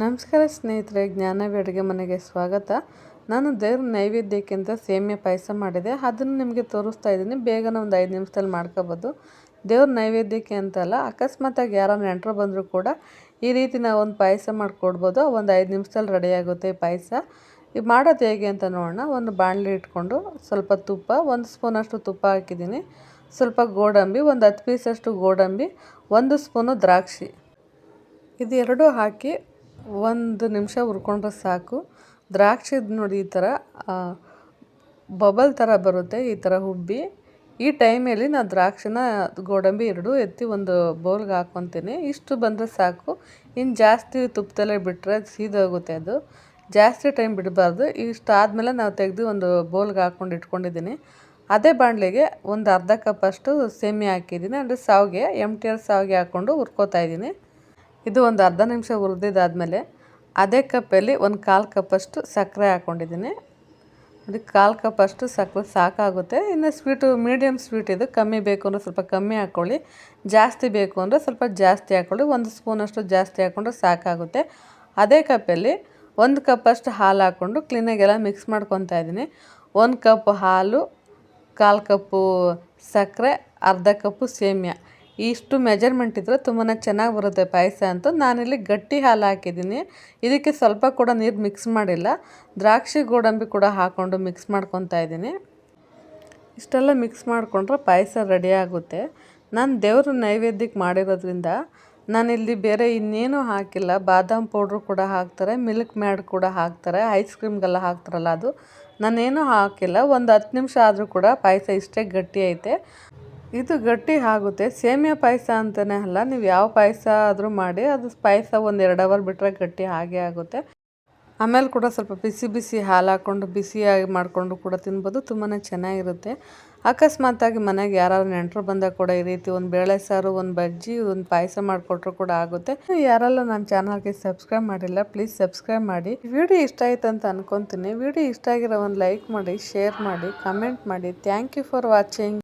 ನಮಸ್ಕಾರ ಸ್ನೇಹಿತರೆ, ಜ್ಞಾನವಿ ಅಡುಗೆ ಮನೆಗೆ ಸ್ವಾಗತ. ನಾನು ದೇವ್ರ ನೈವೇದ್ಯಕ್ಕಿಂತ ಸೇಮಿಯಾ ಪಾಯಸ ಮಾಡಿದೆ, ಅದನ್ನು ನಿಮಗೆ ತೋರಿಸ್ತಾ ಇದ್ದೀನಿ. ಬೇಗನೆ ಒಂದು 5 ನಿಮಿಷದಲ್ಲಿ ಮಾಡ್ಕೋಬೋದು. ದೇವ್ರ ನೈವೇದ್ಯಕ್ಕೆ ಅಂತಲ್ಲ, ಅಕಸ್ಮಾತಾಗಿ ಯಾರು ನೆಂಟರು ಬಂದರೂ ಕೂಡ ಈ ರೀತಿ ನಾವು ಒಂದು ಪಾಯಸ ಮಾಡಿಕೊಡ್ಬೋದು. ಒಂದು 5 ನಿಮಿಷದಲ್ಲಿ ರೆಡಿಯಾಗುತ್ತೆ ಈ ಪಾಯಸ. ಈಗ ಮಾಡೋದು ಹೇಗೆ ಅಂತ ನೋಡೋಣ. ಒಂದು ಬಾಣಲಿ ಇಟ್ಕೊಂಡು ಸ್ವಲ್ಪ ತುಪ್ಪ, 1 ಸ್ಪೂನಷ್ಟು ತುಪ್ಪ ಹಾಕಿದ್ದೀನಿ. ಸ್ವಲ್ಪ ಗೋಡಂಬಿ, ಒಂದು 10 ಪೀಸಷ್ಟು ಗೋಡಂಬಿ, 1 ಸ್ಪೂನು ದ್ರಾಕ್ಷಿ, ಇದೆರಡು ಹಾಕಿ 1 ನಿಮಿಷ ಹುರ್ಕೊಂಡ್ರೆ ಸಾಕು. ದ್ರಾಕ್ಷಿ ನೋಡಿ ಈ ಥರ ಬಬಲ್ ಥರ ಬರುತ್ತೆ, ಈ ಥರ ಉಬ್ಬಿ. ಈ ಟೈಮಲ್ಲಿ ನಾನು ದ್ರಾಕ್ಷಿನ ಗೋಡಂಬಿ ಎರಡೂ ಎತ್ತಿ ಒಂದು ಬೌಲ್ಗೆ ಹಾಕ್ಕೊತೀನಿ. ಇಷ್ಟು ಬಂದರೆ ಸಾಕು. ಇನ್ನು ಜಾಸ್ತಿ ತುಪ್ಪದಲ್ಲೇ ಬಿಟ್ಟರೆ ಸೀದೋಗುತ್ತೆ, ಅದು ಜಾಸ್ತಿ ಟೈಮ್ ಬಿಡಬಾರ್ದು. ಇಷ್ಟು ಆದಮೇಲೆ ನಾವು ತೆಗೆದು ಒಂದು ಬೌಲ್ಗೆ ಹಾಕ್ಕೊಂಡು ಇಟ್ಕೊಂಡಿದ್ದೀನಿ. ಅದೇ ಬಾಣಲೆಗೆ ಒಂದು ಅರ್ಧ ಕಪ್ಪಷ್ಟು ಸೇಮಿಯಾ ಹಾಕಿದ್ದೀನಿ, ಅಂದರೆ ಸಾವಿಗೆ MTR ಸಾವಿಗೆ ಹಾಕ್ಕೊಂಡು ಹುರ್ಕೋತಾ ಇದ್ದೀನಿ. ಇದು ಒಂದು ಅರ್ಧ ನಿಮಿಷ ಹುರಿದಿದ್ದಾದಮೇಲೆ ಅದೇ ಕಪ್ಪಲ್ಲಿ ಒಂದು 1/4 ಕಪ್ಪಷ್ಟು ಸಕ್ಕರೆ ಹಾಕ್ಕೊಂಡಿದ್ದೀನಿ. ಅದಕ್ಕೆ 1/4 ಕಪ್ಪಷ್ಟು ಸಕ್ಕರೆ ಸಾಕಾಗುತ್ತೆ. ಇನ್ನು ಸ್ವೀಟು ಮೀಡಿಯಮ್ ಸ್ವೀಟ್ ಇದು, ಕಮ್ಮಿ ಬೇಕು ಅಂದರೆ ಸ್ವಲ್ಪ ಕಮ್ಮಿ ಹಾಕ್ಕೊಳ್ಳಿ, ಜಾಸ್ತಿ ಬೇಕು ಅಂದರೆ ಸ್ವಲ್ಪ ಜಾಸ್ತಿ ಹಾಕ್ಕೊಳ್ಳಿ. 1 ಸ್ಪೂನಷ್ಟು ಜಾಸ್ತಿ ಹಾಕ್ಕೊಂಡ್ರೆ ಸಾಕಾಗುತ್ತೆ. ಅದೇ ಕಪ್ಪಲ್ಲಿ 1 ಕಪ್ಪಷ್ಟು ಹಾಲು ಹಾಕ್ಕೊಂಡು ಕ್ಲೀನಾಗೆಲ್ಲ ಮಿಕ್ಸ್ ಮಾಡ್ಕೊತಾ ಇದ್ದೀನಿ. 1 ಕಪ್ ಹಾಲು, 1/4 ಕಪ್ಪು ಸಕ್ಕರೆ, ಅರ್ಧ ಕಪ್ಪು ಸೇಮಿಯಾ, ಇಷ್ಟು ಮೆಜರ್ಮೆಂಟ್ ಇದ್ದರೆ ತುಂಬಾ ಚೆನ್ನಾಗಿ ಬರುತ್ತೆ ಪಾಯಸ ಅಂತ. ನಾನಿಲ್ಲಿ ಗಟ್ಟಿ ಹಾಲು ಹಾಕಿದ್ದೀನಿ, ಇದಕ್ಕೆ ಸ್ವಲ್ಪ ಕೂಡ ನೀರು ಮಿಕ್ಸ್ ಮಾಡಿಲ್ಲ. ದ್ರಾಕ್ಷಿ ಗೋಡಂಬಿ ಕೂಡ ಹಾಕ್ಕೊಂಡು ಮಿಕ್ಸ್ ಮಾಡ್ಕೊತಾ ಇದ್ದೀನಿ. ಇಷ್ಟೆಲ್ಲ ಮಿಕ್ಸ್ ಮಾಡಿಕೊಂಡ್ರೆ ಪಾಯಸ ರೆಡಿ ಆಗುತ್ತೆ. ನಾನು ದೇವ್ರ ನೈವೇದ್ಯಕ್ಕೆ ಮಾಡಿರೋದ್ರಿಂದ ನಾನಿಲ್ಲಿ ಬೇರೆ ಇನ್ನೇನು ಹಾಕಿಲ್ಲ. ಬಾದಾಮ್ ಪೌಡ್ರು ಕೂಡ ಹಾಕ್ತಾರೆ, ಮಿಲ್ಕ್ ಮ್ಯಾಡ್ ಕೂಡ ಹಾಕ್ತಾರೆ, ಐಸ್ ಕ್ರೀಮ್ಗೆಲ್ಲ ಹಾಕ್ತಾರಲ್ಲ ಅದು. ನಾನೇನು ಹಾಕಿಲ್ಲ. ಒಂದು 10 ನಿಮಿಷ ಆದರೂ ಕೂಡ ಪಾಯಸ ಇಷ್ಟೇ ಗಟ್ಟಿ ಐತೆ. ಇದು ಗಟ್ಟಿ ಆಗುತ್ತೆ. ಸೇಮಿಯಾ ಪಾಯಸ ಅಂತಲೇ ಅಲ್ಲ, ನೀವು ಯಾವ ಪಾಯಸ ಆದರೂ ಮಾಡಿ, ಅದು ಪಾಯಸ ಒಂದು 2 ಅವರ್ ಬಿಟ್ಟರೆ ಗಟ್ಟಿ ಹಾಗೆ ಆಗುತ್ತೆ. ಆಮೇಲೆ ಕೂಡ ಸ್ವಲ್ಪ ಬಿಸಿ ಬಿಸಿ ಹಾಲು ಹಾಕ್ಕೊಂಡು ಬಿಸಿಯಾಗಿ ಮಾಡಿಕೊಂಡು ಕೂಡ ತಿನ್ಬೋದು, ತುಂಬಾ ಚೆನ್ನಾಗಿರುತ್ತೆ. ಅಕಸ್ಮಾತಾಗಿ ಮನೆಗೆ ಯಾರಾದ್ರು ನೆಂಟರು ಬಂದಾಗ ಕೂಡ ಈ ರೀತಿ ಒಂದು ಬೇಳೆ ಸಾರು, ಒಂದು ಬಜ್ಜಿ, ಒಂದು ಪಾಯಸ ಮಾಡಿಕೊಟ್ರು ಕೂಡ ಆಗುತ್ತೆ. ಯಾರೆಲ್ಲ ನನ್ನ ಚಾನಲ್ಗೆ ಸಬ್ಸ್ಕ್ರೈಬ್ ಮಾಡಿಲ್ಲ, ಪ್ಲೀಸ್ ಸಬ್ಸ್ಕ್ರೈಬ್ ಮಾಡಿ. ವಿಡಿಯೋ ಇಷ್ಟ ಆಯ್ತು ಅಂತ ಅನ್ಕೊತೀನಿ. ವಿಡಿಯೋ ಇಷ್ಟ ಆಗಿರೋ ಒಂದು ಲೈಕ್ ಮಾಡಿ, ಶೇರ್ ಮಾಡಿ, ಕಮೆಂಟ್ ಮಾಡಿ. Thank you for watching.